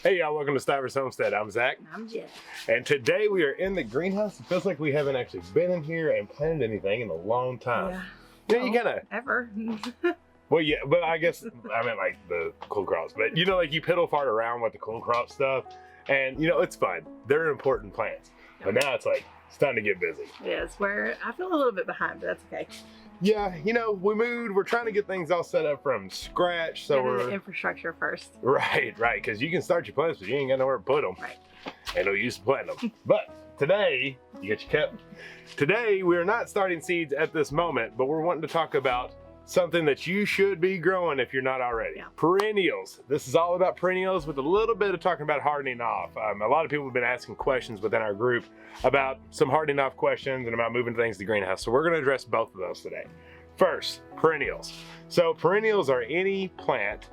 Hey y'all, welcome to Stivers Homestead. I'm Zach. I'm Jen. And today we are in the greenhouse. It feels like we haven't actually been in here and planted anything in a long time. Yeah. You know, you kind of... Ever. Well, yeah, but I guess, I meant like the cool crops. But you know, like you piddle fart around with the cool crop stuff. And you know, it's fun. They're important plants. But now it's like, it's time to get busy. Yes, where I feel a little bit behind, but that's okay. Yeah, you know, we moved. We're trying to get things all set up from scratch. So Getting we're... the infrastructure first. Right, because you can start your plants, but you ain't got nowhere to put them. Right. And no use to plant them. But today, you get your cup. Today, we're not starting seeds at this moment, but we're wanting to talk about something that you should be growing if you're not already. Yeah. Perennials. This is all about perennials with a little bit of talking about hardening off. A lot of people have been asking questions within our group about some hardening off questions and about moving things to the greenhouse. So we're going to address both of those today. First, perennials. So perennials are any plant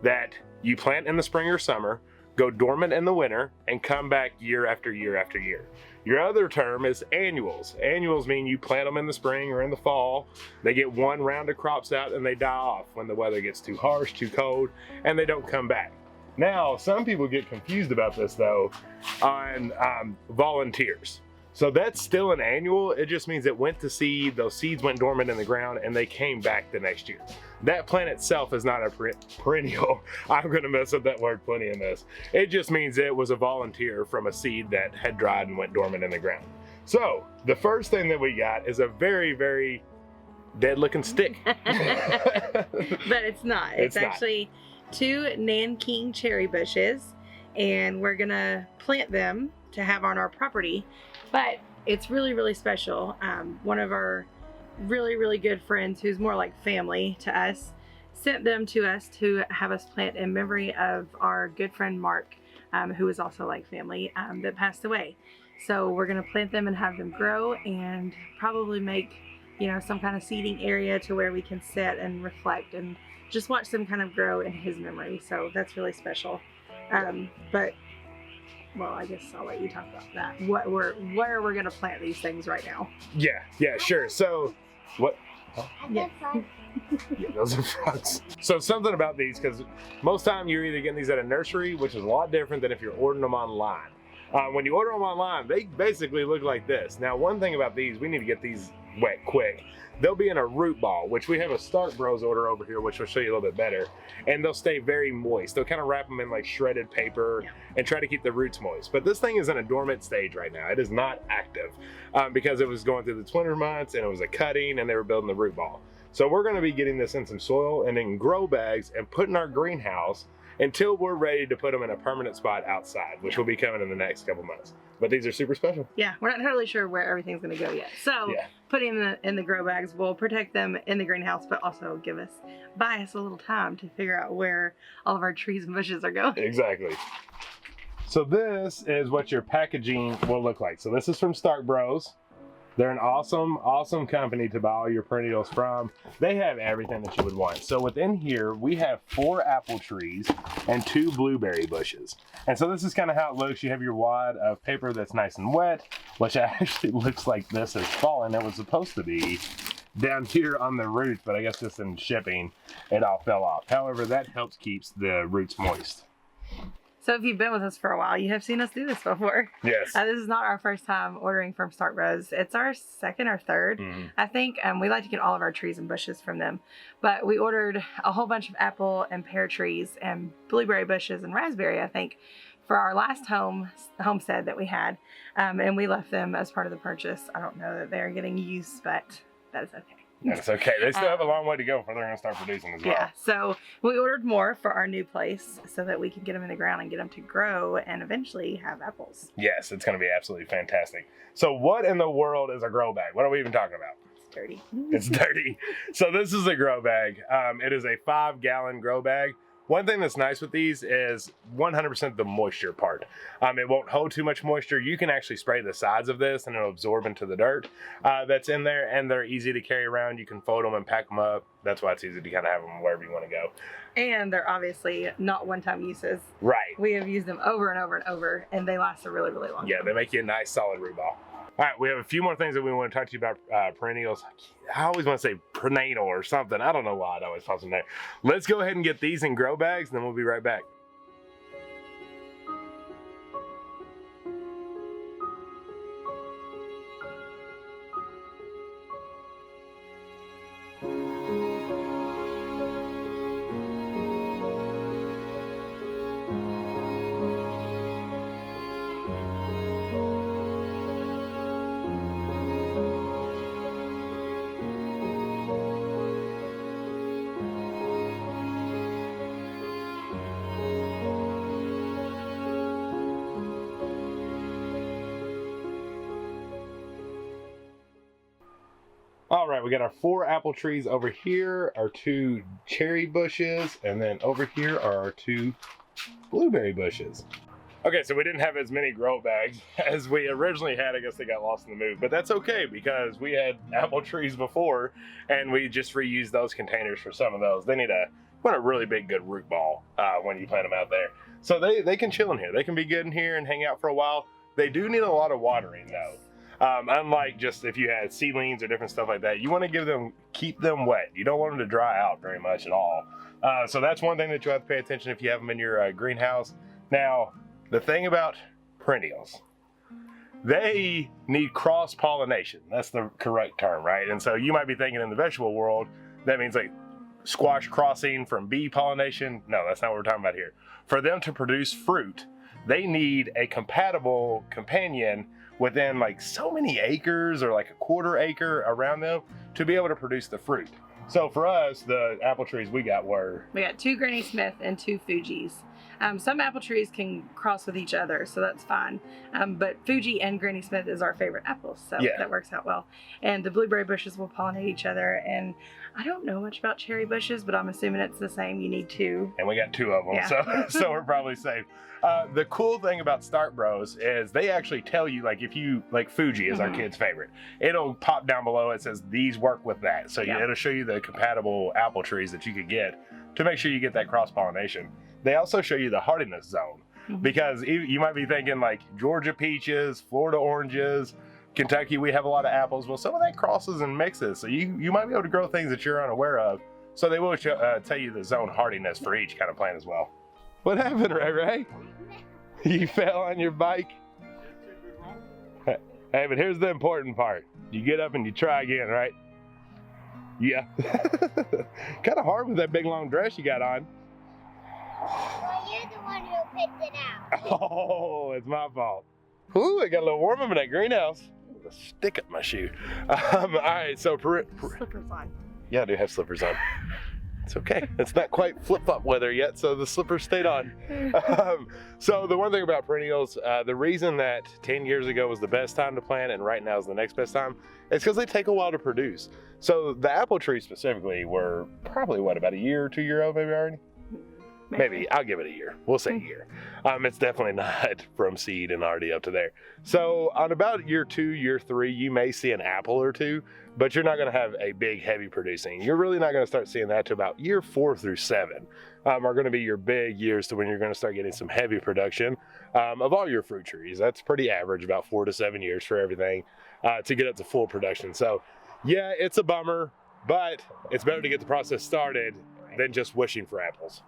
that you plant in the spring or summer, go dormant in the winter, and come back year after year after year. Your other term is annuals. Annuals mean you plant them in the spring or in the fall. They get one round of crops out and they die off when the weather gets too harsh, too cold, and they don't come back. Now, some people get confused about this though on volunteers. So that's still an annual. It just means it went to seed, those seeds went dormant in the ground, and they came back the next year. That plant itself is not a perennial. I'm gonna mess up that word plenty in this. It just means it was a volunteer from a seed that had dried and went dormant in the ground. So the first thing that we got is a very, very dead looking stick. But it's not. It's actually two Nanking cherry bushes, and we're gonna plant them to have on our property. But it's really, really special. One of our really, really good friends, who's more like family to us, sent them to us to have us plant in memory of our good friend Mark, who is also like family, that passed away. So we're gonna plant them and have them grow, and probably make, you know, some kind of seeding area to where we can sit and reflect and just watch them kind of grow in his memory. So that's really special. But well, I guess I'll let you talk about that. Where we're gonna plant these things right now. Yeah, sure. So, what? Yeah. Yeah, those are frogs. So something about these, because most time you're either getting these at a nursery, which is a lot different than if you're ordering them online. When you order them online, they basically look like this. Now, one thing about these, we need to get these wet quick. They'll be in a root ball, which we have a Stark Bros order over here, which will show you a little bit better. And they'll stay very moist. They'll kind of wrap them in like shredded paper and try to keep the roots moist. But this thing is in a dormant stage right now. It is not active because it was going through the winter months and it was a cutting and they were building the root ball. So we're gonna be getting this in some soil and in grow bags and put in our greenhouse until we're ready to put them in a permanent spot outside, which will be coming in the next couple months. But these are super special. Yeah, we're not totally sure where everything's gonna go yet. So putting them in the grow bags will protect them in the greenhouse, but also buy us a little time to figure out where all of our trees and bushes are going. Exactly. So this is what your packaging will look like. So this is from Stark Bros. They're an awesome, awesome company to buy all your perennials from. They have everything that you would want. So within here, we have 4 apple trees and 2 blueberry bushes. And so this is kind of how it looks. You have your wad of paper that's nice and wet, which actually looks like this has fallen. It was supposed to be down here on the roots, but I guess just in shipping, it all fell off. However, that helps keeps the roots moist. So if you've been with us for a while, you have seen us do this before. Yes. This is not our first time ordering from Stark Bros. It's our second or third, I think. We like to get all of our trees and bushes from them. But we ordered a whole bunch of apple and pear trees and blueberry bushes and raspberry, I think, for our last homestead that we had. And we left them as part of the purchase. I don't know that they're getting used, but that is okay. That's okay. They still have a long way to go before they're going to start producing as well. Yeah, so we ordered more for our new place so that we can get them in the ground and get them to grow and eventually have apples. Yes, it's going to be absolutely fantastic. So what in the world is a grow bag? What are we even talking about? It's dirty. It's dirty. So this is a grow bag. It is a 5-gallon grow bag. One thing that's nice with these is 100% the moisture part. It won't hold too much moisture. You can actually spray the sides of this and it'll absorb into the dirt that's in there, and they're easy to carry around. You can fold them and pack them up. That's why it's easy to kind of have them wherever you want to go. And they're obviously not one-time uses. Right. We have used them over and over and over, and they last a really, really long time. Yeah, they make you a nice solid root ball. All right, we have a few more things that we want to talk to you about perennials. I always want to say prenatal or something. I don't know why it always pops in there. Let's go ahead and get these in grow bags, and then we'll be right back. All right, we got our 4 apple trees over here, our 2 cherry bushes, and then over here are our 2 blueberry bushes. Okay, so we didn't have as many grow bags as we originally had. I guess they got lost in the move, but that's okay because we had apple trees before and we just reused those containers for some of those. They need a really big, good root ball when you plant them out there. So they can chill in here. They can be good in here and hang out for a while. They do need a lot of watering though. Unlike just if you had seedlings or different stuff like that, you want to keep them wet. You don't want them to dry out very much at all. So that's one thing that you have to pay attention if you have them in your greenhouse. Now, the thing about perennials, they need cross-pollination. That's the correct term, right? And so you might be thinking in the vegetable world, that means like squash crossing from bee pollination. No, that's not what we're talking about here. For them to produce fruit, they need a compatible companion within like so many acres or like a quarter acre around them to be able to produce the fruit. So for us, the apple trees we got 2 Granny Smith and 2 Fujis. Some apple trees can cross with each other, so that's fine. But Fuji and Granny Smith is our favorite apples, so yeah, that works out well. And the blueberry bushes will pollinate each other. And I don't know much about cherry bushes, but I'm assuming it's the same. You need 2. And we got 2 of them, yeah. so we're probably safe. The cool thing about Start Bros is they actually tell you, like if you, like Fuji is our kid's favorite, it'll pop down below, it says these work with that. So it'll show you the compatible apple trees that you could get to make sure you get that cross-pollination. They also show you the hardiness zone because you might be thinking like Georgia peaches, Florida oranges, Kentucky, we have a lot of apples. Well, some of that crosses and mixes. So you might be able to grow things that you're unaware of. So they will tell you the zone hardiness for each kind of plant as well. What happened, Ray? You fell on your bike? Hey, but here's the important part. You get up and you try again, right? Yeah. Kind of hard with that big long dress you got on. Well, you're the one who picked it out. Oh, it's my fault. Ooh, it got a little warm up in that greenhouse. A stick up my shoe. All right, so Slippers on. Yeah, I do have slippers on. It's okay. It's not quite flip-flop weather yet, so the slippers stayed on. So the one thing about perennials, the reason that 10 years ago was the best time to plant and right now is the next best time, is because they take a while to produce. So the apple trees specifically were probably, what, about a year or 2 year old maybe already? Maybe. I'll give it a year. We'll say a year. It's definitely not from seed and already up to there. So on about year 2, year 3, you may see an apple or 2, but you're not going to have a big, heavy producing. You're really not going to start seeing that to about year 4 through 7 are going to be your big years to when you're going to start getting some heavy production of all your fruit trees. That's pretty average, about 4 to 7 years for everything to get up to full production. So yeah, it's a bummer, but it's better to get the process started than just wishing for apples.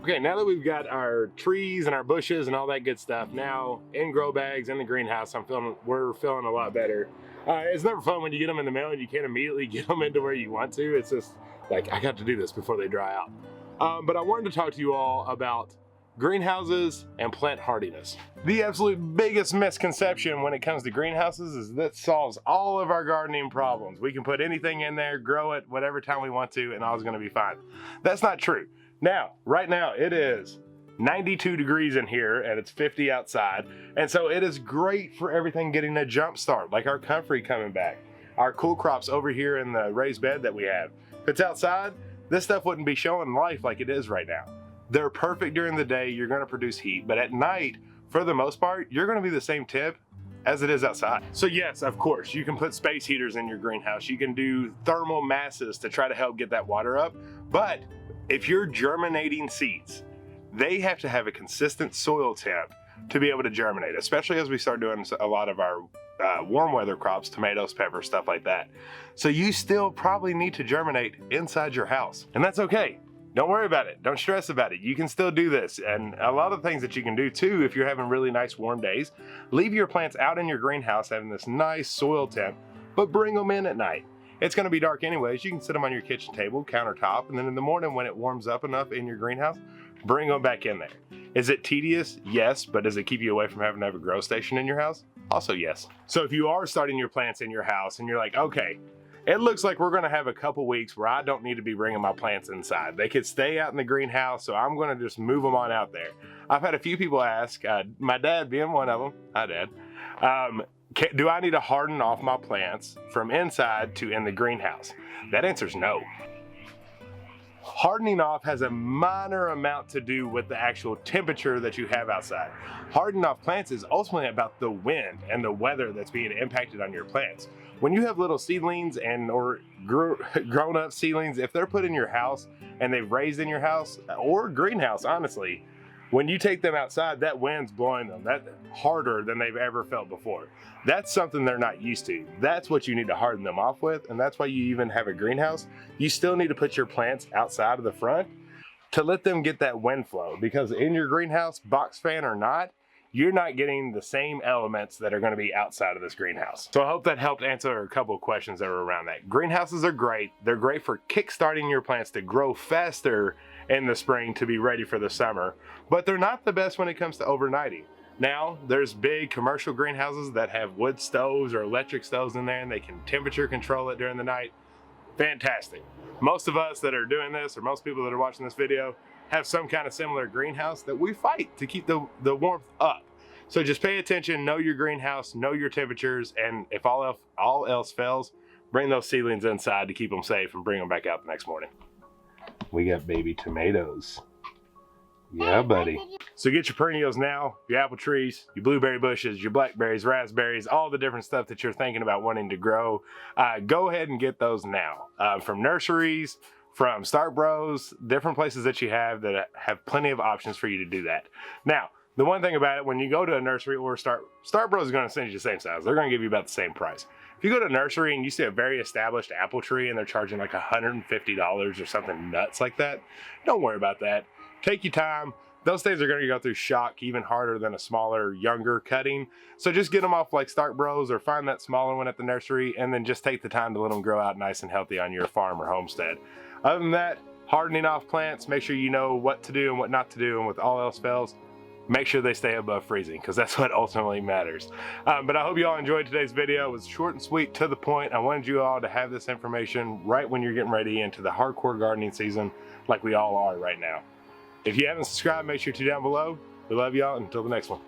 Okay, now that we've got our trees and our bushes and all that good stuff, now in grow bags in the greenhouse, we're feeling a lot better. It's never fun when you get them in the mail and you can't immediately get them into where you want to. It's just like, I got to do this before they dry out. But I wanted to talk to you all about greenhouses and plant hardiness. The absolute biggest misconception when it comes to greenhouses is that solves all of our gardening problems. We can put anything in there, grow it whatever time we want to, and all's gonna be fine. That's not true. Now, right now it is 92 degrees in here and it's 50 outside. And so it is great for everything getting a jump start, like our comfrey coming back, our cool crops over here in the raised bed that we have. If it's outside, this stuff wouldn't be showing life like it is right now. They're perfect during the day, you're gonna produce heat, but at night, for the most part, you're gonna be the same temp as it is outside. So yes, of course, you can put space heaters in your greenhouse. You can do thermal masses to try to help get that water up. But if you're germinating seeds, they have to have a consistent soil temp to be able to germinate, especially as we start doing a lot of our warm weather crops, tomatoes, peppers, stuff like that. So you still probably need to germinate inside your house, and that's okay. Don't worry about it. Don't stress about it. You can still do this. And a lot of things that you can do too, if you're having really nice warm days, leave your plants out in your greenhouse having this nice soil temp, but bring them in at night. It's gonna be dark anyways. You can sit them on your kitchen table, countertop, and then in the morning when it warms up enough in your greenhouse, bring them back in there. Is it tedious? Yes, but does it keep you away from having to have a grow station in your house? Also yes. So if you are starting your plants in your house and you're like, okay, it looks like we're gonna have a couple weeks where I don't need to be bringing my plants inside. They could stay out in the greenhouse, so I'm gonna just move them on out there. I've had a few people ask, my dad being one of them, hi Dad, Do I need to harden off my plants from inside to in the greenhouse? That answer is no. Hardening off has a minor amount to do with the actual temperature that you have outside. Hardening off plants is ultimately about the wind and the weather that's being impacted on your plants. When you have little seedlings or grown-up seedlings, if they're put in your house and they've raised in your house or greenhouse, honestly, when you take them outside, that wind's blowing them harder than they've ever felt before. That's something they're not used to. That's what you need to harden them off with, and that's why you even have a greenhouse. You still need to put your plants outside of the front to let them get that wind flow, because in your greenhouse, box fan or not, you're not getting the same elements that are going to be outside of this greenhouse. So I hope that helped answer a couple of questions that were around that. Greenhouses are great. They're great for kickstarting your plants to grow faster in the spring to be ready for the summer, but they're not the best when it comes to overnighting. Now, there's big commercial greenhouses that have wood stoves or electric stoves in there and they can temperature control it during the night. Fantastic. Most of us that are doing this, or most people that are watching this video, have some kind of similar greenhouse that we fight to keep the warmth up. So just pay attention, know your greenhouse, know your temperatures, and if all else fails, bring those seedlings inside to keep them safe and bring them back out the next morning. We got baby tomatoes. Yeah, buddy. So get your perennials now, your apple trees, your blueberry bushes, your blackberries, raspberries, all the different stuff that you're thinking about wanting to grow. Go ahead and get those now. From nurseries, from Start Bros, different places that you have that have plenty of options for you to do that. Now, the one thing about it, when you go to a nursery or Start Bros is going to send you the same size. They're going to give you about the same price. If you go to a nursery and you see a very established apple tree and they're charging like $150 or something nuts like that, don't worry about that. Take your time. Those things are going to go through shock even harder than a smaller, younger cutting. So just get them off like Start Bros or find that smaller one at the nursery and then just take the time to let them grow out nice and healthy on your farm or homestead. Other than that, hardening off plants, make sure you know what to do and what not to do, and with all else fails, make sure they stay above freezing, because that's what ultimately matters. But I hope you all enjoyed today's video. It was short and sweet, to the point. I wanted you all to have this information right when you're getting ready into the hardcore gardening season like we all are right now. If you haven't subscribed, make sure to down below. We love y'all. Until the next one.